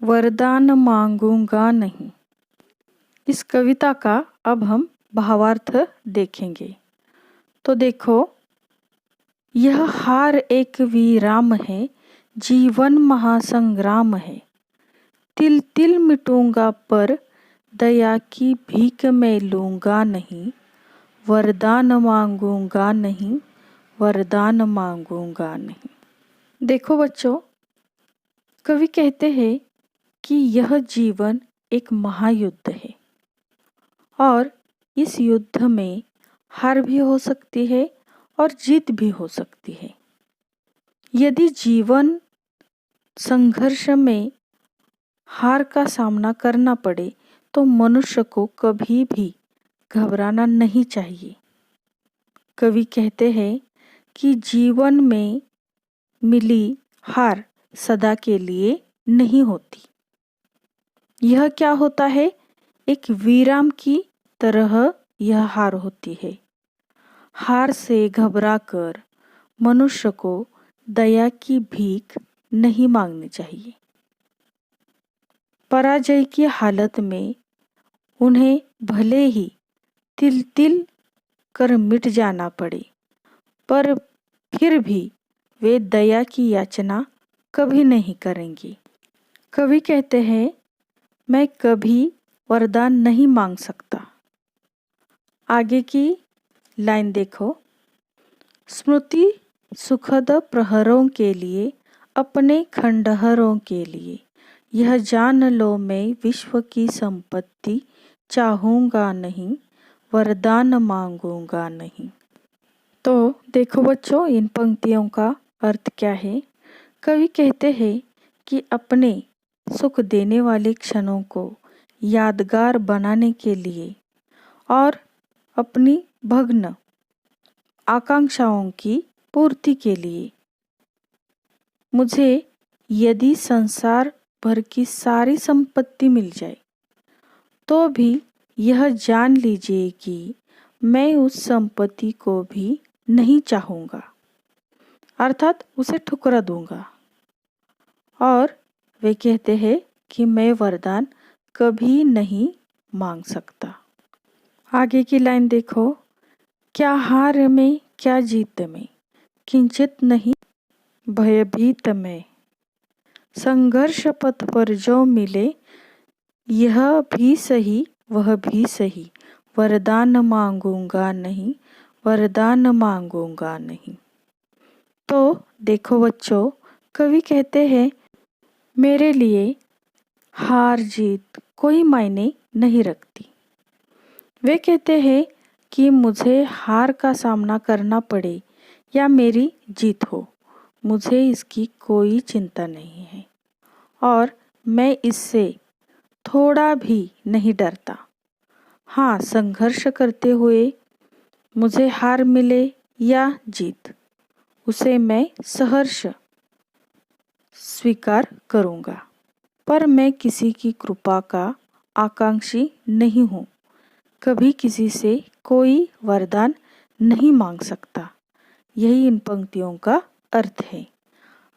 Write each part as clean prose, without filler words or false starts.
वरदान मांगूंगा नहीं। इस कविता का अब हम भावार्थ देखेंगे। तो देखो, यह हार एक विराम है, जीवन महासंग्राम है। तिल तिल मिटूंगा पर दया की भीख मैं लूंगा नहीं। वरदान मांगूंगा नहीं, वरदान मांगूंगा नहीं। देखो बच्चों, कवि कहते हैं कि यह जीवन एक महायुद्ध है और इस युद्ध में हार भी हो सकती है और जीत भी हो सकती है। यदि जीवन संघर्ष में हार का सामना करना पड़े तो मनुष्य को कभी भी घबराना नहीं चाहिए। कवि कहते हैं कि जीवन में मिली हार सदा के लिए नहीं होती। यह क्या होता है? एक विराम की तरह यह हार होती है। हार से घबराकर मनुष्य को दया की भीख नहीं मांगनी चाहिए। पराजय की हालत में उन्हें भले ही तिल तिल कर मिट जाना पड़े, पर फिर भी वे दया की याचना कभी नहीं करेंगी। कवि कहते हैं, मैं कभी वरदान नहीं मांग सकता। आगे की लाइन देखो। स्मृति सुखद प्रहरों के लिए, अपने खंडहरों के लिए, यह जान लो मैं विश्व की संपत्ति चाहूँगा नहीं, वरदान मांगूंगा नहीं। तो देखो बच्चों, इन पंक्तियों का अर्थ क्या है। कवि कहते हैं कि अपने सुख देने वाले क्षणों को यादगार बनाने के लिए और अपनी भग्न आकांक्षाओं की पूर्ति के लिए मुझे यदि संसार भर की सारी संपत्ति मिल जाए तो भी यह जान लीजिए कि मैं उस संपत्ति को भी नहीं चाहूँगा, अर्थात उसे ठुकरा दूंगा। और वे कहते हैं कि मैं वरदान कभी नहीं मांग सकता। आगे की लाइन देखो। क्या हार में क्या जीत में, किंचित नहीं भयभीत में। संघर्ष पथ पर जो मिले, यह भी सही वह भी सही, वरदान मांगूंगा नहीं, वरदान मांगूंगा नहीं। तो देखो बच्चों, कवि कहते हैं मेरे लिए हार जीत कोई मायने नहीं रखती। वे कहते हैं कि मुझे हार का सामना करना पड़े या मेरी जीत हो, मुझे इसकी कोई चिंता नहीं है और मैं इससे थोड़ा भी नहीं डरता। हाँ, संघर्ष करते हुए मुझे हार मिले या जीत, उसे मैं सहर्ष स्वीकार करूँगा। पर मैं किसी की कृपा का आकांक्षी नहीं हूँ, कभी किसी से कोई वरदान नहीं मांग सकता। यही इन पंक्तियों का अर्थ है।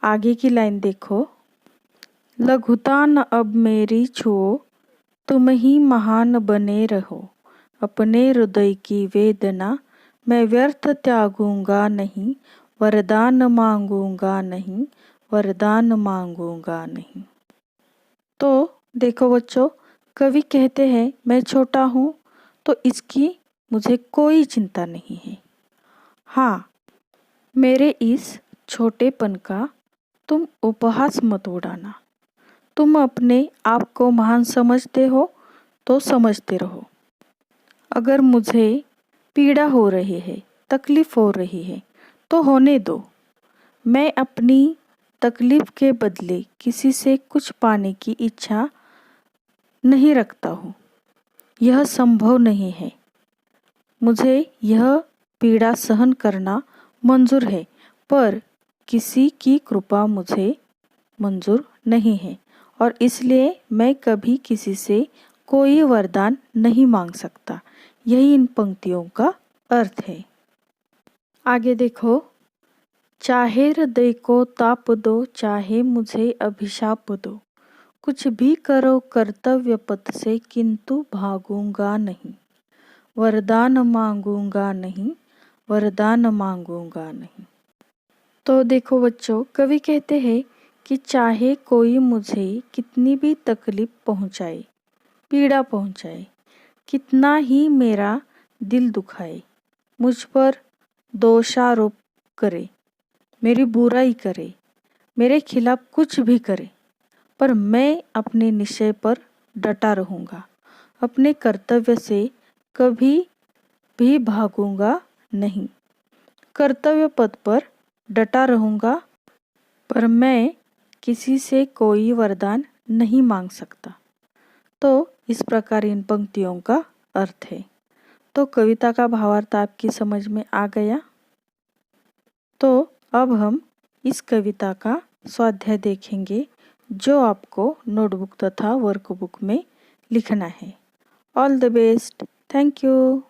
आगे की लाइन देखो। लघुता न अब मेरी छुओ, तुम ही महान बने रहो। अपने हृदय की वेदना मैं व्यर्थ त्यागूंगा नहीं, वरदान मांगूंगा नहीं, वरदान मांगूंगा नहीं। तो देखो बच्चों, कवि कहते हैं मैं छोटा हूँ तो इसकी मुझे कोई चिंता नहीं है। हाँ, मेरे इस छोटेपन का तुम उपहास मत उड़ाना। तुम अपने आप को महान समझते हो तो समझते रहो। अगर मुझे पीड़ा हो रही है, तकलीफ हो रही है तो होने दो। मैं अपनी तकलीफ के बदले किसी से कुछ पाने की इच्छा नहीं रखता हूँ, यह संभव नहीं है। मुझे यह पीड़ा सहन करना मंजूर है, पर किसी की कृपा मुझे मंजूर नहीं है और इसलिए मैं कभी किसी से कोई वरदान नहीं मांग सकता। यही इन पंक्तियों का अर्थ है। आगे देखो। चाहे हृदय को ताप दो, चाहे मुझे अभिशाप दो, कुछ भी करो कर्तव्य पथ से, किंतु भागूंगा नहीं। वरदान मांगूंगा नहीं, वरदान मांगूंगा नहीं। तो देखो बच्चों, कवि कहते हैं कि चाहे कोई मुझे कितनी भी तकलीफ पहुंचाए, पीड़ा पहुंचाए, कितना ही मेरा दिल दुखाए, मुझ पर दोषारोप करे, मेरी बुराई करे, मेरे खिलाफ कुछ भी करे, पर मैं अपने निश्चय पर डटा रहूँगा। अपने कर्तव्य से कभी भी भागूंगा नहीं। कर्तव्य पथ पर डटा रहूँगा, पर मैं किसी से कोई वरदान नहीं मांग सकता। तो इस प्रकार इन पंक्तियों का अर्थ है। तो कविता का भावार्थ आपकी समझ में आ गया। तो अब हम इस कविता का स्वाध्याय देखेंगे, जो आपको नोटबुक तथा वर्कबुक में लिखना है। All the best. Thank you.